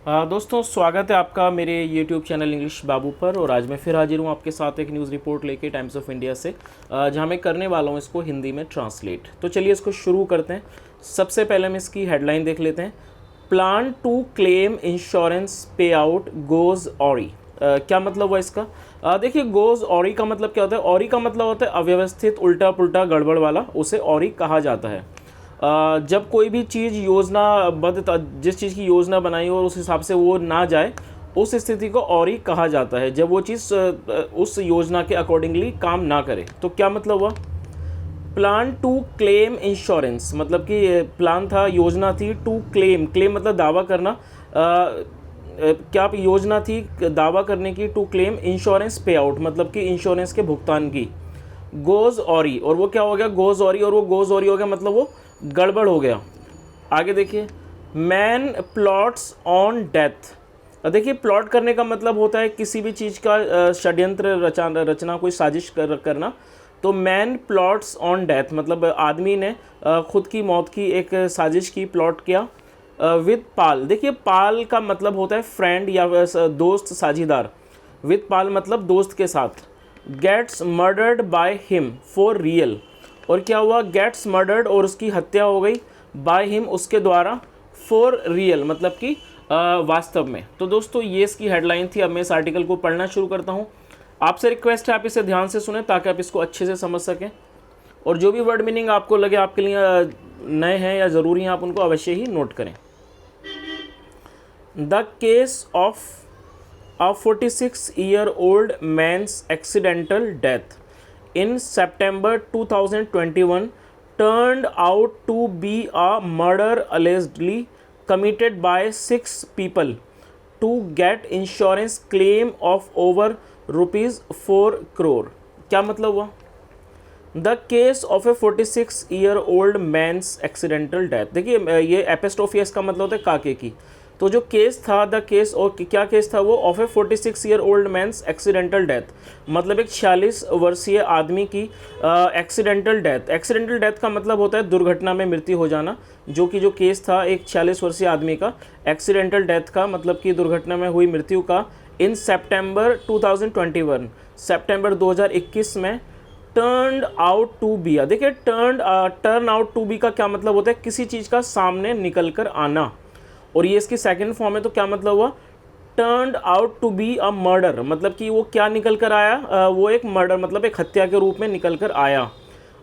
दोस्तों स्वागत है आपका मेरे YouTube चैनल इंग्लिश बाबू पर। और आज मैं फिर हाजिर हूँ आपके साथ एक न्यूज़ रिपोर्ट लेके टाइम्स ऑफ इंडिया से, जहाँ मैं करने वाला हूँ इसको हिंदी में ट्रांसलेट। तो चलिए इसको शुरू करते हैं। सबसे पहले हम इसकी हेडलाइन देख लेते हैं। प्लान टू क्लेम इंश्योरेंस पे आउट गोज़ ऑरी। क्या मतलब हुआ इसका? देखिए, गोज़ ऑरी का मतलब क्या होता है? ऑरी का मतलब होता है अव्यवस्थित, उल्टा पुल्टा, गड़बड़ वाला, उसे ऑरी कहा जाता है। जब कोई भी चीज़ योजनाबद्ध, जिस चीज़ की योजना बनाई हो और उस हिसाब से वो ना जाए, उस स्थिति को ऑरी कहा जाता है, जब वो चीज़ उस योजना के अकॉर्डिंगली काम ना करे। तो क्या मतलब हुआ? प्लान टू क्लेम इंश्योरेंस मतलब कि प्लान था, योजना थी, टू क्लेम, क्लेम मतलब दावा करना। क्या योजना थी दावा करने की? टू क्लेम इंश्योरेंस पे आउट मतलब कि इंश्योरेंस के भुगतान की। गोज़ ऑरी, और वो क्या हो गया? गोज़ ऑरी, और वो गोज़ ऑरी हो गया मतलब वो गड़बड़ हो गया। आगे देखिए, मैन प्लॉट्स ऑन डेथ। देखिए, प्लॉट करने का मतलब होता है किसी भी चीज़ का षड्यंत्र रचना, कोई साजिश करना। तो मैन प्लॉट्स ऑन डेथ मतलब आदमी ने खुद की मौत की एक साजिश की, प्लॉट किया। विद पाल, देखिए पाल का मतलब होता है फ्रेंड या दोस्त, साझीदार। विद पाल मतलब दोस्त के साथ। Gets murdered by him for real, और क्या हुआ? गेट्स मर्डर्ड, और उसकी हत्या हो गई, बाय हिम, उसके द्वारा, फॉर रियल मतलब कि वास्तव में। तो दोस्तों ये इसकी हेडलाइन थी। अब मैं इस आर्टिकल को पढ़ना शुरू करता हूँ। आपसे रिक्वेस्ट है आप इसे ध्यान से सुने ताकि आप इसको अच्छे से समझ सकें, और जो भी वर्ड मीनिंग आपको लगे आपके लिए नए हैं या ज़रूरी हैं, आप उनको अवश्य ही नोट करें। The case of a 46-year-old man's accidental death in September 2021 turned out to be a murder allegedly committed by 6 people to get insurance claim of over rupees 4 crore। क्या मतलब हुआ? The case of a 46-year-old man's accidental death. देखिए, ये epistrophy, इसका मतलब होता है काके की। तो जो केस था, द केस, और क्या केस था वो? Of a 46-year-old man's accidental death मतलब एक 46 वर्षीय आदमी की एक्सीडेंटल डेथ। एक्सीडेंटल डेथ का मतलब होता है दुर्घटना में मृत्यु हो जाना। जो केस था एक 46 वर्षीय आदमी का, एक्सीडेंटल डेथ का मतलब कि दुर्घटना में हुई मृत्यु का, इन सितंबर 2021, सितंबर 2021 में, टर्न आउट टू बी। देखिए, टर्न आउट टू बी का क्या मतलब होता है? किसी चीज़ का सामने निकल कर आना, और ये इसकी सेकंड फॉर्म है। तो क्या मतलब हुआ? Turn out to be a murder मतलब कि वो क्या निकल कर आया? वो एक मर्डर मतलब एक हत्या के रूप में निकल कर आया।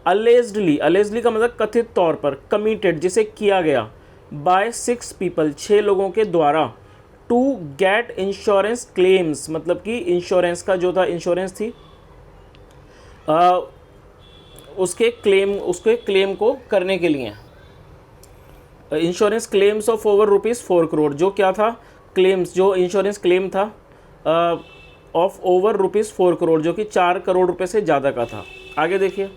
अलेज्डली, अलेज्डली का मतलब कथित तौर पर, कमिटेड जिसे किया गया, बाय 6 पीपल 6 लोगों के द्वारा, टू गेट इंश्योरेंस क्लेम्स मतलब कि इंश्योरेंस का जो था, इंश्योरेंस थी, उसके क्लेम को करने के लिए। Insurance claims of over rupees 4 crore, जो क्या था? क्लेम्स, जो इंश्योरेंस क्लेम था ऑफ ओवर रुपीज़ 4 करोड़, जो कि 4 करोड़ रुपए से ज़्यादा का था। आगे देखिए,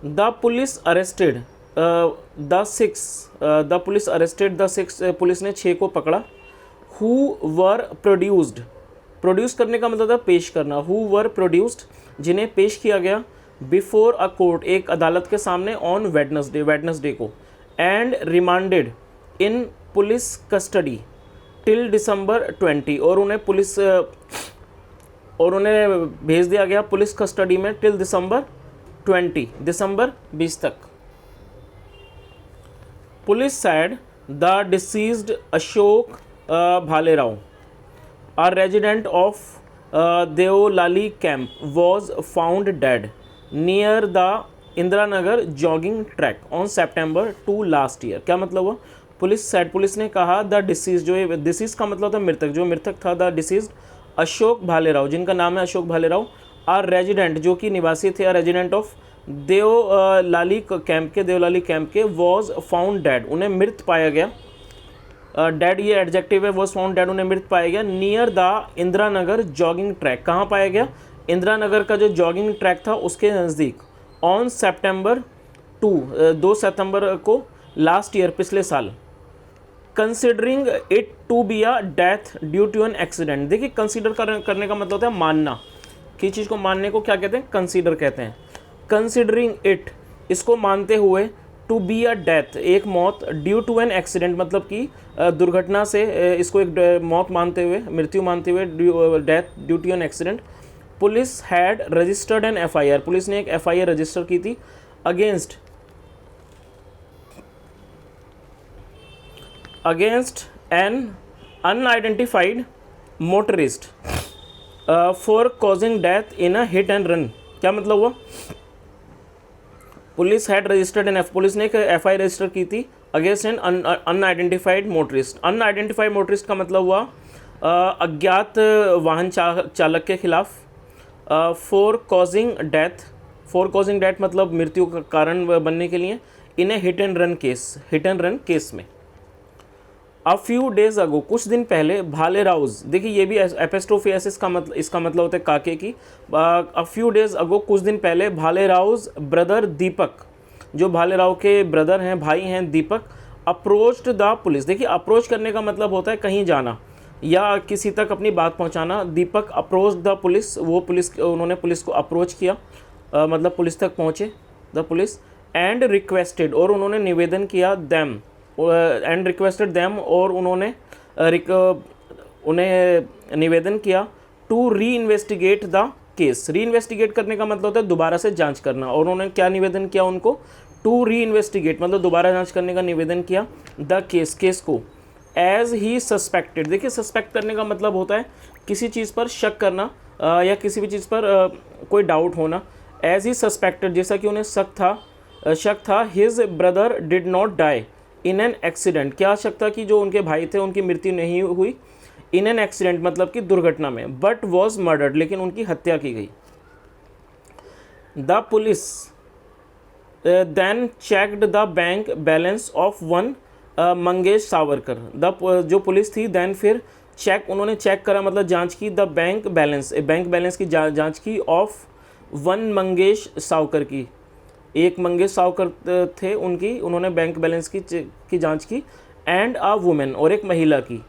the police arrested the police arrested the 6, police ने 6 को पकड़ा। हु वर प्रोड्यूस्ड, प्रोड्यूस करने का मतलब था पेश करना। हु वर प्रोड्यूस्ड, जिन्हें पेश किया गया, बिफोर अ कोर्ट, एक अदालत के सामने, ऑन वेडनेसडे को, and remanded in police custody till दिसंबर 20, और उन्हें भेज दिया गया पुलिस कस्टडी में टिल दिसंबर 20, दिसंबर 20 तक। Police sad the deceased Ashok Bhalerao, a resident of Deolali camp, was found dead near the Indiranagar jogging track on September 2 last year. क्या मतलब हुआ? पुलिस ने कहा द डिसीज, जो ये डिसीज का मतलब था मृतक, जो मृतक था, द डिसीज अशोक भालेराव, जिनका नाम है अशोक भालेराव, आर रेजिडेंट, जो कि निवासी थे, रेजिडेंट ऑफ देवलाली कैंप के, वॉज फाउंड डेड, उन्हें मृत पाया गया। डेड ये एडजेक्टिव है, वॉज फाउंड डेड, उन्हें मृत पाया गया, near the Indira Nagar jogging track. कहाँ पाया गया? इंदिरा नगर का जो जॉगिंग ट्रैक था उसके नज़दीक, ऑन September 2 सितंबर को, लास्ट ईयर, पिछले साल। Considering it to be a death due to an accident. देखिए, कंसिडर करने का मतलब होता है मानना, किसी चीज़ को मानने को क्या कहते हैं? कंसिडर कहते हैं। कंसिडरिंग इट, इसको मानते हुए, टू बी अ डेथ, एक मौत, ड्यू टू एन एक्सीडेंट मतलब कि दुर्घटना से, इसको एक मौत मानते हुए, मृत्यु मानते हुए, death due to an accident. Police had registered an FIR, police ने एक एफआईआर रजिस्टर की थी against an unidentified motorist for causing death in a hit and run. क्या मतलब हुआ? Police had registered an police ने एक एफआईआर रजिस्टर की थी against an unidentified motorist. Unidentified motorist का मतलब हुआ अज्ञात वाहन चालक के खिलाफ। फॉर कॉजिंग डेथ मतलब मृत्यु का कारण बनने के लिए, इन ए हिट एंड रन केस में। अ फ्यू डेज अगो, कुछ दिन पहले, भाले राउज, देखिए ये भी एपिस्ट्रोफी एस, इसका मतलब होता है काके की। अ फ्यू डेज अगो, कुछ दिन पहले, भाले राउज ब्रदर दीपक, जो भाले राव के ब्रदर हैं, भाई हैं दीपक, अप्रोच्ड द पुलिस। देखिए अप्रोच करने का मतलब होता है कहीं जाना या किसी तक अपनी बात पहुंचाना। दीपक अप्रोच द पुलिस, उन्होंने पुलिस को अप्रोच किया, मतलब पुलिस तक पहुंचे, द पुलिस, एंड रिक्वेस्टेड, और उन्होंने निवेदन किया, देम, एंड रिक्वेस्टेड देम, और उन्हें निवेदन किया, to reinvestigate the case. Reinvestigate करने का मतलब होता है दोबारा से जांच करना, और उन्होंने क्या निवेदन किया उनको? टू री इन्वेस्टिगेट मतलब दोबारा जांच करने का निवेदन किया द केस को। एज ही सस्पेक्टेड, देखिए सस्पेक्ट करने का मतलब होता है किसी चीज़ पर शक करना, या किसी भी चीज़ पर कोई डाउट होना। एज ही सस्पेक्टेड, जैसा कि उन्हें शक था, his brother did not die in an accident, क्या शक था कि जो उनके भाई थे उनकी मृत्यु नहीं हुई, इन एन एक्सीडेंट मतलब कि दुर्घटना में, बट वॉज मर्डर्ड, लेकिन उनकी हत्या की गई। The police then checked the bank balance of one Mangesh Savarkar. जो पुलिस थी देन फिर उन्होंने चेक करा मतलब जांच की, द बैंक बैलेंस की जांच की, ऑफ वन मंगेश सावकर की, एक मंगेश सावकर थे उनकी, उन्होंने बैंक बैलेंस की जांच की, एंड अ वुमेन, और एक महिला की,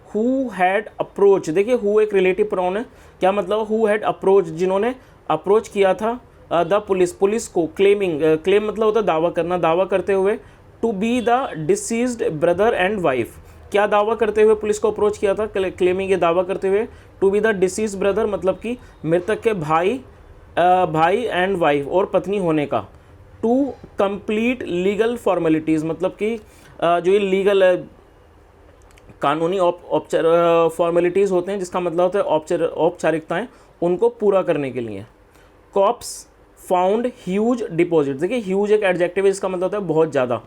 हु हैड अप्रोच, देखिए हु एक रिलेटिव प्रोनाउन है, क्या मतलब? हु हैड अप्रोच, जिन्होंने अप्रोच किया था द पुलिस को, क्लेम मतलब होता है दावा करना, दावा करते हुए, to be the deceased brother and wife, क्या दावा करते हुए पुलिस को अप्रोच किया था? क्लेमिंग, ये दावा करते हुए, to be the deceased brother मतलब कि मृतक के भाई एंड वाइफ, और पत्नी होने का। टू कंप्लीट लीगल फॉर्मेलिटीज़ मतलब कि जो ये लीगल कानूनी फॉर्मेलिटीज़ होते हैं, जिसका मतलब होता है औपचारिकताएं, उनको पूरा करने के लिए। कॉप्स फाउंड ह्यूज डिपॉजिट, देखिए ह्यूज एक एडजेक्टिव है, इसका मतलब होता है बहुत ज़्यादा।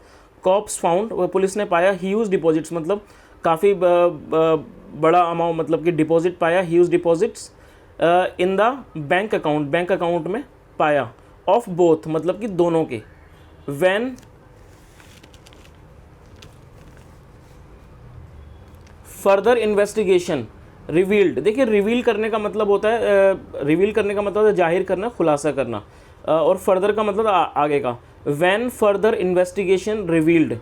कॉप्स फाउंड, पुलिस ने पाया, ह्यूज डिपॉजिट्स मतलब काफ़ी बड़ा अमाउंट, मतलब कि डिपॉजिट पाया, huge deposits, in the bank account में पाया, ऑफ बोथ मतलब कि दोनों के। व्हेन फर्दर इन्वेस्टिगेशन रिवील्ड, देखिए रिवील करने का मतलब होता है जाहिर करना, खुलासा करना, और फर्दर का मतलब आगे का। व्हेन फर्दर इन्वेस्टिगेशन रिवील्ड,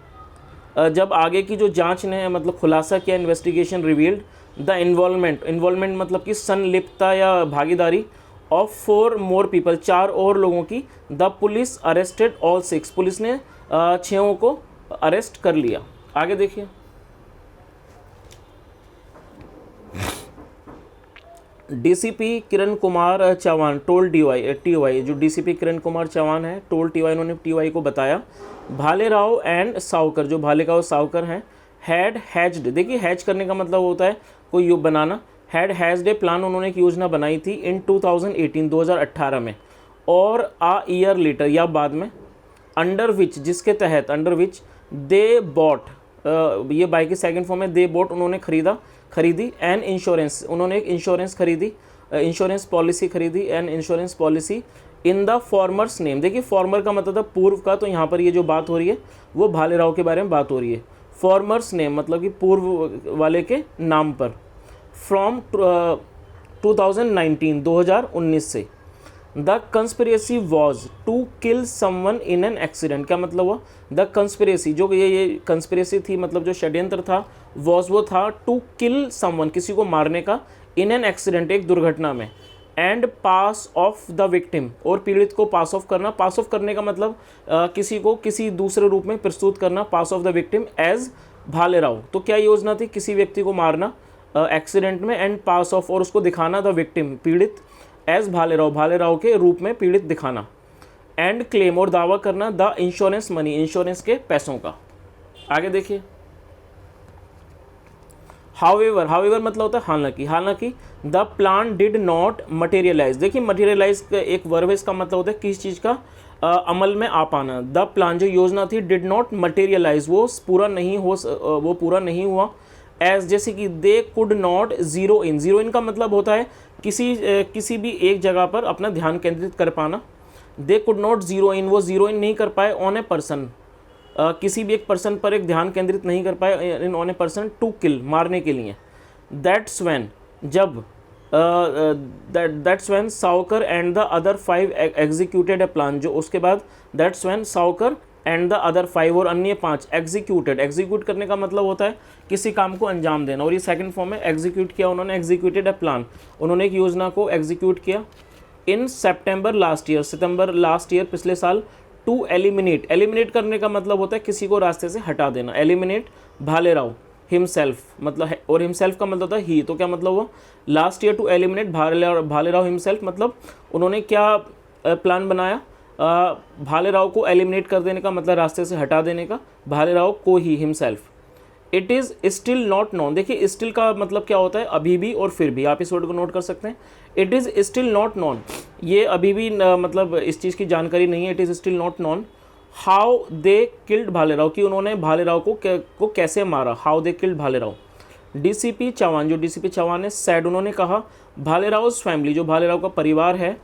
जब आगे की जो जांच ने मतलब खुलासा किया, इन्वेस्टिगेशन रिवील्ड द इन्वॉल्वमेंट मतलब कि संलिप्तता या भागीदारी, ऑफ 4 मोर पीपल, 4 और लोगों की। The police arrested all 6, police ने 6 को अरेस्ट कर लिया। आगे देखिए, DCP Kiran Kumar Chauhan toll TY, जो डीसीपी किरण कुमार चौहान है, टोल टीवाई, उन्होंने टीवाई को बताया, भाले राव एंड सावकर, जो भाले राव सावकर हैं, हैड हैज्ड, देखिए हैज करने का मतलब होता है कोई युग बनाना, हैड हैज्ड ए प्लान, उन्होंने एक योजना बनाई थी, इन 2018 में, और आ ईयर लेटर या बाद में, अंडर विच जिसके तहत, अंडर विच दे बॉट, ये बाई की सेकंड फॉर्म है, दे बॉट उन्होंने खरीदी, एन इंश्योरेंस, उन्होंने एक इंश्योरेंस खरीदी, इंश्योरेंस पॉलिसी खरीदी, an insurance policy in the formers name, देखिए फॉर्मर का मतलब था पूर्व का, तो यहाँ पर ये जो बात हो रही है वो भाले राव के बारे में बात हो रही है। फॉर्मर्स नेम मतलब कि पूर्व वाले के नाम पर, फ्रॉम 2019 से। The conspiracy was to kill someone in an accident, क्या मतलब हुआ? द कंस्पिरेसी, जो ये कंस्पिरेसी थी मतलब जो षड्यंत्र था, वॉज वो था टू किल समवन, किसी को मारने का, इन एन एक्सीडेंट एक दुर्घटना में, and pass off the victim, और पीड़ित को पास ऑफ करना। पास ऑफ करने का मतलब किसी को किसी दूसरे रूप में प्रस्तुत करना, pass off the victim as Bhalerao. तो क्या योजना थी? किसी व्यक्ति को मारना एक्सीडेंट में, एंड पास ऑफ, और उसको दिखाना द विक्टिम पीड़ित एज भालेराव, भालेराव के रूप में पीड़ित दिखाना। एंड क्लेम, और दावा करना द इंश्योरेंस मनी, इंश्योरेंस के पैसों का। आगे देखिए, हाउएवर, हाउएवर मतलब होता है हालांकि, हालांकि the plan did not materialise. देखिए मटेरियलाइज एक वर्ब है, इसका मतलब होता है किस चीज़ का अमल में आ पाना। द प्लान जो योजना थी, डिड नॉट मटेरियलाइज, वो पूरा नहीं हुआ। एज जैसे कि they could not zero in, zero in का मतलब होता है किसी भी एक जगह पर अपना ध्यान केंद्रित कर पाना। दे कुड नॉट जीरो इन, वो जीरो इन नहीं कर पाए ऑन ए पर्सन, किसी भी एक पर्सन पर एक ध्यान केंद्रित नहीं कर पाए, in on a person to kill, मारने के लिए। दैट्स व्हेन, जब that's when Saukar and the other 5 executed a plan, जो उसके बाद that's when Saukar and the other 5, और अन्य 5 एग्जीक्यूटेड, एग्जीक्यूट करने का मतलब होता है किसी काम को अंजाम देना, और ये सेकंड फॉर्म है एग्जीक्यूट किया उन्होंने, एग्जीक्यूटेड ए प्लान, उन्होंने एक योजना को एग्जीक्यूट किया। इन सितंबर लास्ट ईयर, सितंबर लास्ट ईयर पिछले साल। टू एलिमिनेट, एलिमिनेट करने का मतलब होता है किसी को रास्ते से हटा देना। एलिमिनेट भालेराव हिमसेल्फ, मतलब है, और हिमसेल्फ का मतलब होता है ही, तो क्या मतलब हुआ? Last year to eliminate Bhalerao himself, मतलब उन्होंने क्या प्लान बनाया? भालेराव को एलिमिनेट कर देने का मतलब रास्ते से हटा देने का, भालेराव को ही, himself. It is still not known, देखिए स्टिल का मतलब क्या होता है? अभी भी और फिर भी, आप इस वर्ड को नोट कर सकते हैं। It is still not known, ये अभी भी मतलब इस चीज़ की जानकारी नहीं है। It is still not known how they killed Bhalerao, कि उन्होंने भालेराव को कैसे मारा। How they killed Bhalerao. DCP Chauhan, जो डीसीपी चौहान है, सैड, उन्होंने कहा भालेराव's फैमिली, जो भालेराव का परिवार है,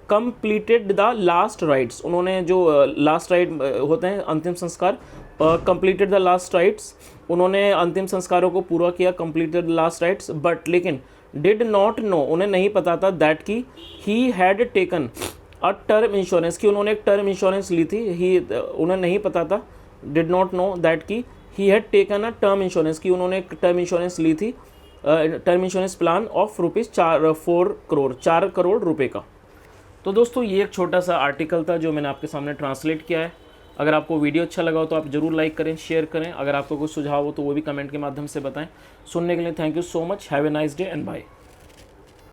कंप्लीटेड द लास्ट राइट्स, उन्होंने जो लास्ट राइट होते हैं अंतिम संस्कार, कंप्लीटेड द लास्ट राइट्स, उन्होंने अंतिम संस्कारों को पूरा किया, completed the last rites. But लेकिन डिड नॉट नो, उन्हें नहीं पता था दैट की he had taken a term insurance, की उन्होंने एक टर्म इंश्योरेंस ली थी। ही, उन्हें नहीं पता था, डिड नॉट नो दैट की he had taken a term insurance, की उन्होंने एक टर्म इंश्योरेंस ली थी, term insurance plan of rupees 4 crore रुपए का। तो दोस्तों ये एक छोटा सा आर्टिकल था जो मैंने आपके सामने ट्रांसलेट किया है। अगर आपको वीडियो अच्छा लगा हो तो आप ज़रूर लाइक करें, शेयर करें। अगर आपको कुछ सुझाव हो तो वो भी कमेंट के माध्यम से बताएं। सुनने के लिए thank you so much. Have a nice day and bye.